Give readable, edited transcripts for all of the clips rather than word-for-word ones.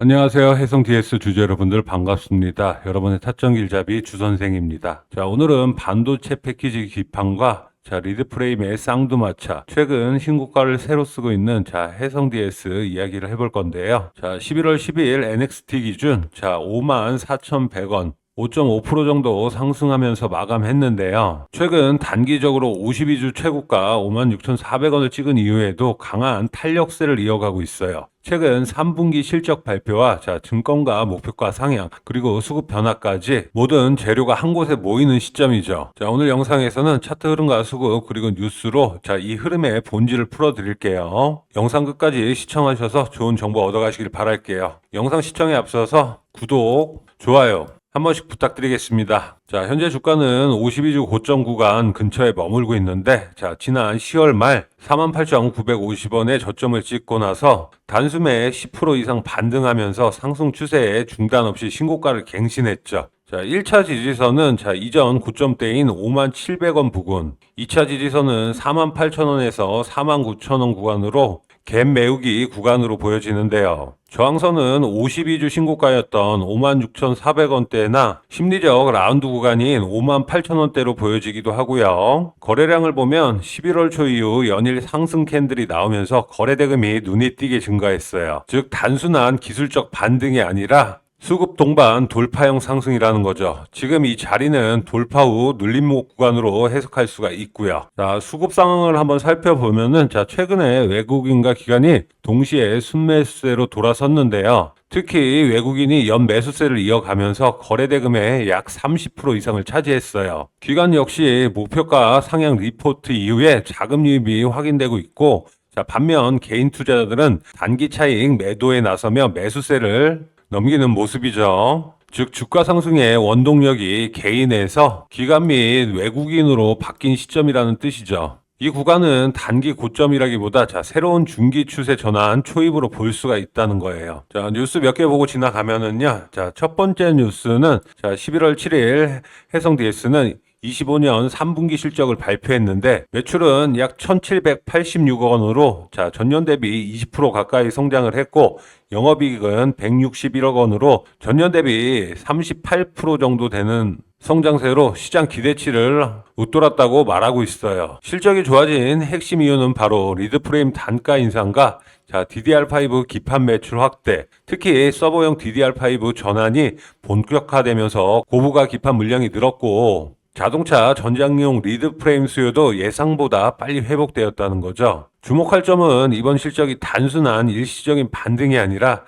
안녕하세요. 해성 DS 주주 여러분들 반갑습니다. 여러분의 타점 길잡이 주선생입니다. 자, 오늘은 반도체 패키지 기판과 리드 프레임의 쌍두마차, 최근 신고가를 새로 쓰고 있는 해성 DS 이야기를 해볼 건데요. 11월 12일 NXT 기준 54,100원 5.5% 정도 상승하면서 마감했는데요. 최근 단기적으로 52주 최고가 56,400원을 찍은 이후에도 강한 탄력세를 이어가고 있어요. 최근 3분기 실적 발표와 증권가 목표가 상향, 그리고 수급 변화까지 모든 재료가 한 곳에 모이는 시점이죠. 오늘 영상에서는 차트 흐름과 수급, 그리고 뉴스로 이 흐름의 본질을 풀어드릴게요. 영상 끝까지 시청하셔서 좋은 정보 얻어가시길 바랄게요. 영상 시청에 앞서서 구독, 좋아요 한 번씩 부탁드리겠습니다. 현재 주가는 52주 고점 구간 근처에 머물고 있는데, 지난 10월 말 48,950원에 저점을 찍고 나서 단숨에 10% 이상 반등하면서 상승 추세에 중단 없이 신고가를 갱신했죠. 1차 지지선은 이전 고점대인 57,000원 부근, 2차 지지선은 48,000원에서 49,000원 구간으로 갭 메우기 구간으로 보여지는데요. 저항선은 52주 신고가였던 56,400원대나 심리적 라운드 구간인 58,000원대로 보여지기도 하고요. 거래량을 보면 11월 초 이후 연일 상승 캔들이 나오면서 거래 대금이 눈에 띄게 증가했어요. 즉 단순한 기술적 반등이 아니라 수급 동반 돌파형 상승이라는 거죠. 지금 이 자리는 돌파 후 눌림목 구간으로 해석할 수가 있고요. 수급 상황을 한번 살펴보면은 최근에 외국인과 기관이 동시에 순매수세로 돌아섰는데요. 특히 외국인이 연 매수세를 이어가면서 거래 대금의 약 30% 이상을 차지했어요. 기관 역시 목표가 상향 리포트 이후에 자금 유입이 확인되고 있고, 반면 개인 투자자들은 단기 차익 매도에 나서며 매수세를 넘기는 모습이죠. 즉 주가 상승의 원동력이 개인에서 기관 및 외국인으로 바뀐 시점이라는 뜻이죠. 이 구간은 단기 고점이라기보다 새로운 중기 추세 전환 초입으로 볼 수가 있다는 거예요. 뉴스 몇 개 보고 지나가면은요. 첫 번째 뉴스는 11월 7일 해성 DS는 25년 3분기 실적을 발표했는데 매출은 약 1,786억 원으로 전년 대비 20% 가까이 성장을 했고, 영업이익은 161억 원으로 전년 대비 38% 정도 되는 성장세로 시장 기대치를 웃돌았다고 말하고 있어요. 실적이 좋아진 핵심 이유는 바로 리드 프레임 단가 인상과 DDR5 기판 매출 확대, 특히 서버용 DDR5 전환이 본격화되면서 고부가 기판 물량이 늘었고, 자동차 전장용 리드 프레임 수요도 예상보다 빨리 회복되었다는 거죠. 주목할 점은 이번 실적이 단순한 일시적인 반등이 아니라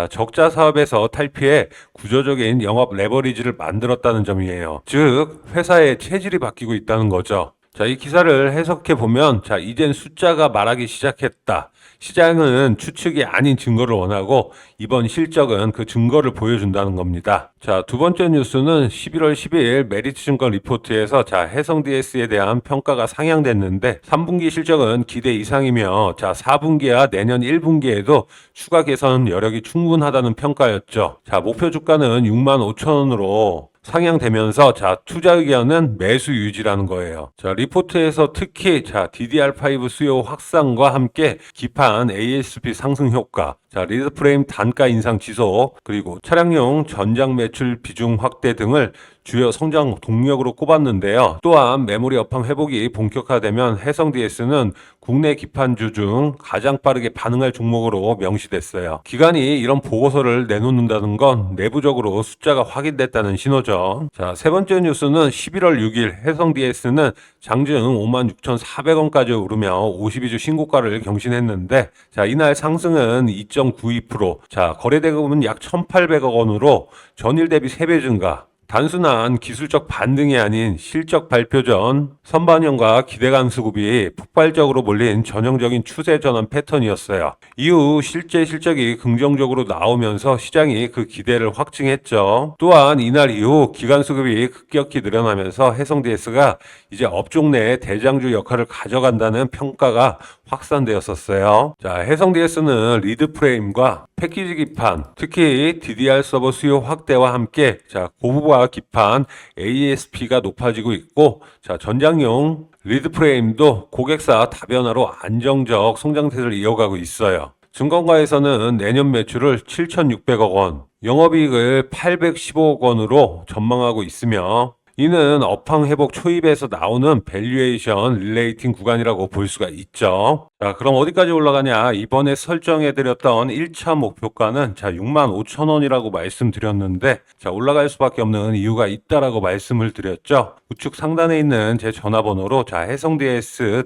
적자 사업에서 탈피해 구조적인 영업 레버리지를 만들었다는 점이에요. 즉 회사의 체질이 바뀌고 있다는 거죠. 이 기사를 해석해 보면 이젠 숫자가 말하기 시작했다. 시장은 추측이 아닌 증거를 원하고 이번 실적은 그 증거를 보여준다는 겁니다. 두 번째 뉴스는 11월 12일 메리츠증권 리포트에서 해성 DS에 대한 평가가 상향됐는데 3분기 실적은 기대 이상이며 4분기와 내년 1분기에도 추가 개선 여력이 충분하다는 평가였죠. 목표 주가는 65,000원으로 상향되면서 투자 의견은 매수 유지라는 거예요. 리포트에서 특히 DDR5 수요 확산과 함께 기판 ASP 상승 효과, 리드 프레임 단가 인상 지속, 그리고 차량용 전장 매출 비중 확대 등을 주요 성장 동력으로 꼽았는데요. 또한 메모리 업황 회복이 본격화되면 해성 DS는 국내 기판주 중 가장 빠르게 반응할 종목으로 명시됐어요. 기관이 이런 보고서를 내놓는다는 건 내부적으로 숫자가 확인됐다는 신호죠. 세 번째 뉴스는 11월 6일 해성 DS는 장중 56,400원까지 오르며 52주 신고가를 경신했는데 이날 상승은 2.92%, 거래 대금은 약 1,800억 원으로 전일 대비 3배 증가. 단순한 기술적 반등이 아닌 실적 발표 전 선반영과 기대감 수급이 폭발적으로 몰린 전형적인 추세 전환 패턴이었어요. 이후 실제 실적이 긍정적으로 나오면서 시장이 그 기대를 확증했죠. 또한 이날 이후 기관 수급이 급격히 늘어나면서 해성 DS가 이제 업종 내 대장주 역할을 가져간다는 평가가 확산되었었어요. 해성 DS는 리드 프레임과 패키지 기판, 특히 DDR 서버 수요 확대와 함께 고부가 기판 ASP가 높아지고 있고, 전장용 리드 프레임도 고객사 다변화로 안정적 성장세를 이어가고 있어요. 증권가에서는 내년 매출을 7,600억 원, 영업이익을 815억 원으로 전망하고 있으며 이는 업황 회복 초입에서 나오는 밸류에이션 릴레이팅 구간이라고 볼 수가 있죠. 자, 그럼 어디까지 올라가냐? 이번에 설정해드렸던 1차 목표가는 65,000원이라고 말씀드렸는데 올라갈 수밖에 없는 이유가 있다라고 말씀을 드렸죠. 우측 상단에 있는 제 전화번호로 해성 DS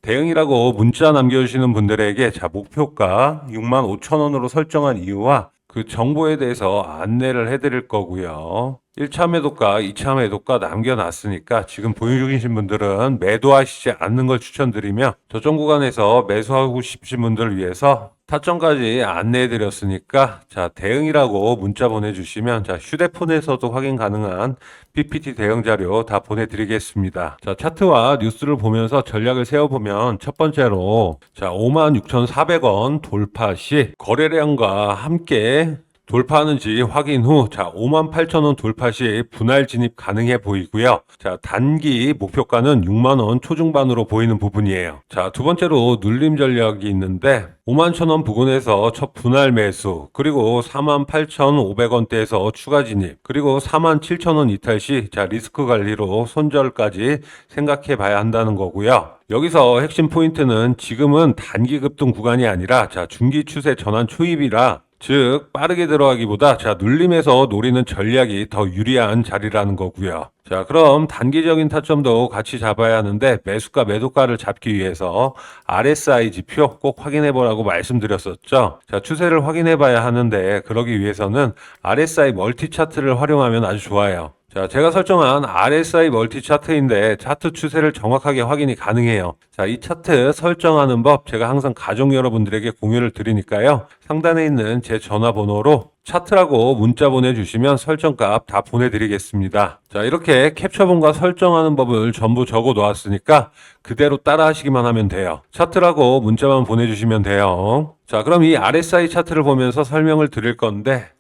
대응이라고 문자 남겨주시는 분들에게 목표가 65,000원으로 설정한 이유와 그 정보에 대해서 안내를 해드릴 거고요. 1차 매도가, 2차 매도가 남겨놨으니까 지금 보유 중이신 분들은 매도하시지 않는 걸 추천드리며 저점 구간에서 매수하고 싶으신 분들을 위해서 타점까지 안내해드렸으니까 대응이라고 문자 보내주시면 휴대폰에서도 확인 가능한 PPT 대응 자료 다 보내드리겠습니다. 차트와 뉴스를 보면서 전략을 세워보면 첫 번째로 56,400원 돌파 시 거래량과 함께 돌파하는지 확인 후 58,000원 돌파 시 분할 진입 가능해 보이고요. 단기 목표가는 6만원 초중반으로 보이는 부분이에요. 두 번째로 눌림 전략이 있는데 51,000원 부근에서 첫 분할 매수, 그리고 48,500원대에서 추가 진입, 그리고 47,000원 이탈 시 리스크 관리로 손절까지 생각해 봐야 한다는 거고요. 여기서 핵심 포인트는 지금은 단기 급등 구간이 아니라 중기 추세 전환 초입이라 즉 빠르게 들어가기보다 눌림에서 노리는 전략이 더 유리한 자리라는 거고요. 그럼 단기적인 타점도 같이 잡아야 하는데 매수가 매도가를 잡기 위해서 RSI 지표 꼭 확인해 보라고 말씀드렸었죠. 추세를 확인해 봐야 하는데 그러기 위해서는 RSI 멀티 차트를 활용하면 아주 좋아요. 제가 설정한 RSI 멀티 차트인데 차트 추세를 정확하게 확인이 가능해요. 이 차트 설정하는 법 제가 항상 가족 여러분들에게 공유를 드리니까요. 상단에 있는 제 전화번호로 차트라고 문자 보내주시면 설정값 다 보내드리겠습니다. 이렇게 캡처본과 설정하는 법을 전부 적어 놓았으니까 그대로 따라 하시기만 하면 돼요. 차트라고 문자만 보내주시면 돼요. 그럼 이 RSI 차트를 보면서 설명을 드릴 건데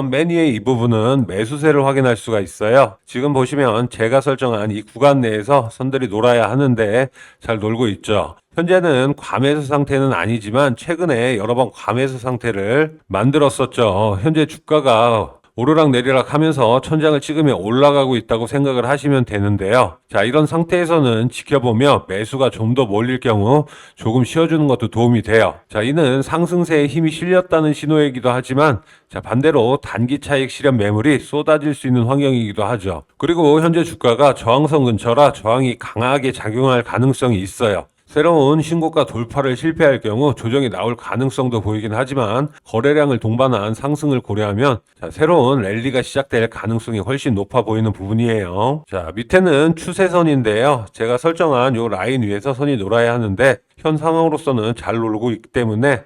맨 위에 이 부분은 매수세를 확인할 수가 있어요. 지금 보시면 제가 설정한 이 구간 내에서 선들이 놀아야 하는데 잘 놀고 있죠. 현재는 과매수 상태는 아니지만 최근에 여러 번 과매수 상태를 만들었었죠. 현재 주가가 오르락 내리락 하면서 천장을 찍으며 올라가고 있다고 생각을 하시면 되는데요. 이런 상태에서는 지켜보며 매수가 좀 더 몰릴 경우 조금 쉬어주는 것도 도움이 돼요. 이는 상승세에 힘이 실렸다는 신호이기도 하지만 반대로 단기 차익 실현 매물이 쏟아질 수 있는 환경이기도 하죠. 그리고 현재 주가가 저항선 근처라 저항이 강하게 작용할 가능성이 있어요. 새로운 신고가 돌파를 실패할 경우 조정이 나올 가능성도 보이긴 하지만 거래량을 동반한 상승을 고려하면 새로운 랠리가 시작될 가능성이 훨씬 높아 보이는 부분이에요. 밑에는 추세선인데요. 제가 설정한 이 라인 위에서 선이 놀아야 하는데 현 상황으로서는 잘 놀고 있기 때문에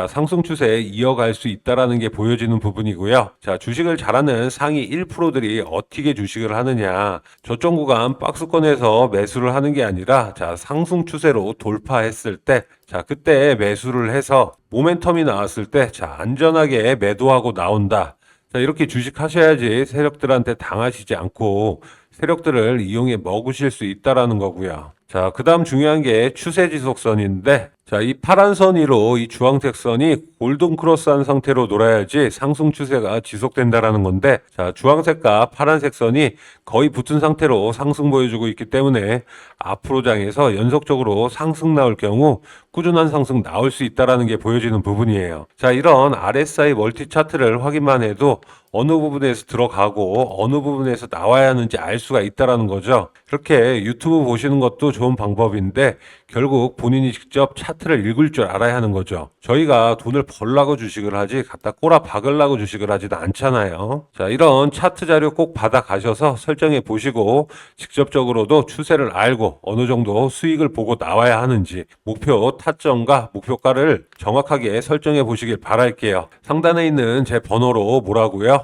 상승 추세에 이어갈 수 있다라는 게 보여지는 부분이고요. 주식을 잘하는 상위 1%들이 어떻게 주식을 하느냐, 저점 구간 박스권에서 매수를 하는 게 아니라 상승 추세로 돌파했을 때 그때 매수를 해서 모멘텀이 나왔을 때 안전하게 매도하고 나온다. 이렇게 주식하셔야지 세력들한테 당하시지 않고 세력들을 이용해 먹으실 수 있다라는 거고요. 그 다음 중요한 게 추세 지속선인데 이 파란 선 위로 이 주황색 선이 골든 크로스한 상태로 놀아야지 상승 추세가 지속된다라는 건데 주황색과 파란색 선이 거의 붙은 상태로 상승 보여주고 있기 때문에 앞으로 장에서 연속적으로 상승 나올 경우 꾸준한 상승 나올 수 있다라는 게 보여지는 부분이에요. 이런 RSI 멀티 차트를 확인만 해도 어느 부분에서 들어가고 어느 부분에서 나와야 하는지 알 수가 있다라는 거죠. 이렇게 유튜브 보시는 것도 좋은 방법인데 결국 본인이 직접 차트를 읽을 줄 알아야 하는 거죠. 저희가 돈을 벌라고 주식을 하지 갖다 꼬라 박으려고 주식을 하지도 않잖아요. 이런 차트 자료 꼭 받아 가셔서 설정해 보시고 직접적으로도 추세를 알고 어느 정도 수익을 보고 나와야 하는지 목표 타점과 목표가를 정확하게 설정해 보시길 바랄게요. 상단에 있는 제 번호로 뭐라고요?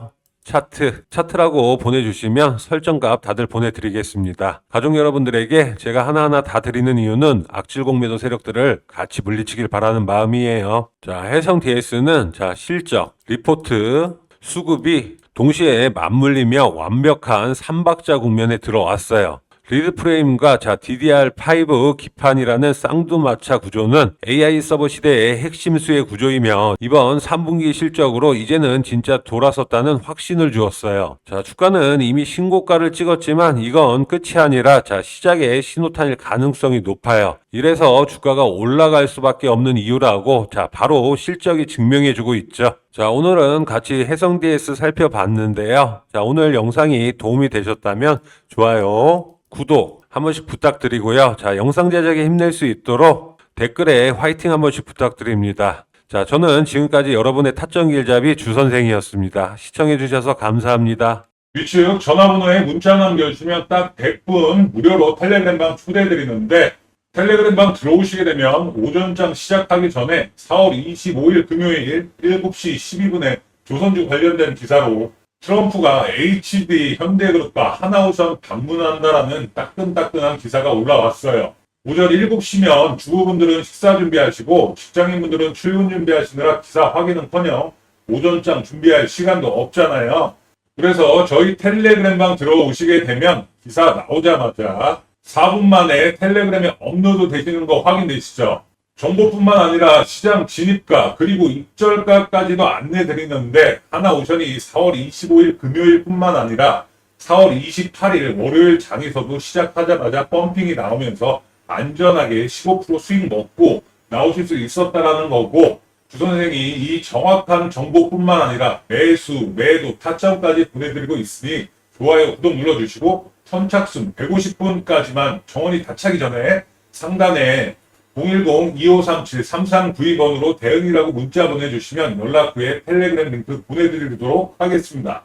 차트라고 보내주시면 설정값 다들 보내드리겠습니다. 가족 여러분들에게 제가 하나하나 다 드리는 이유는 악질 공매도 세력들을 같이 물리치길 바라는 마음이에요. 해성 DS는 실적, 리포트, 수급이 동시에 맞물리며 완벽한 3박자 국면에 들어왔어요. 리드프레임과 DDR5 기판이라는 쌍두마차 구조는 AI 서버 시대의 핵심 수혜 구조이며 이번 3분기 실적으로 이제는 진짜 돌아섰다는 확신을 주었어요. 주가는 이미 신고가를 찍었지만 이건 끝이 아니라 시작의 신호탄일 가능성이 높아요. 이래서 주가가 올라갈 수밖에 없는 이유라고 바로 실적이 증명해주고 있죠. 오늘은 같이 해성 DS 살펴봤는데요. 오늘 영상이 도움이 되셨다면 좋아요, 구독 한 번씩 부탁드리고요. 영상 제작에 힘낼 수 있도록 댓글에 화이팅 한 번씩 부탁드립니다. 저는 지금까지 여러분의 타점 길잡이 주선생이었습니다. 시청해주셔서 감사합니다. 위측 전화번호에 문자 남겨주시면 딱 100분 무료로 텔레그램방 초대해드리는데, 텔레그램방 들어오시게 되면 오전장 시작하기 전에 4월 25일 금요일 7시 12분에 조선주 관련된 기사로 트럼프가 HD 현대그룹과 하나오션 방문한다라는 따끈따끈한 기사가 올라왔어요. 오전 7시면 주부분들은 식사 준비하시고 직장인분들은 출근 준비하시느라 기사 확인은커녕 오전장 준비할 시간도 없잖아요. 그래서 저희 텔레그램방 들어오시게 되면 기사 나오자마자 4분 만에 텔레그램에 업로드 되시는 거 확인되시죠? 정보뿐만 아니라 시장 진입가 그리고 입절가까지도 안내 드리는데, 하나오션이 4월 25일 금요일뿐만 아니라 4월 28일 월요일 장에서도 시작하자마자 펌핑이 나오면서 안전하게 15% 수익 먹고 나오실 수 있었다라는 거고, 주선생이 이 정확한 정보뿐만 아니라 매수, 매도, 타점까지 보내드리고 있으니 좋아요, 구독 눌러주시고 선착순 150분까지만 정원이 다 차기 전에 상단에 010-2537-3392번으로 대응이라고 문자 보내주시면 연락 후에 텔레그램 링크 보내드리도록 하겠습니다.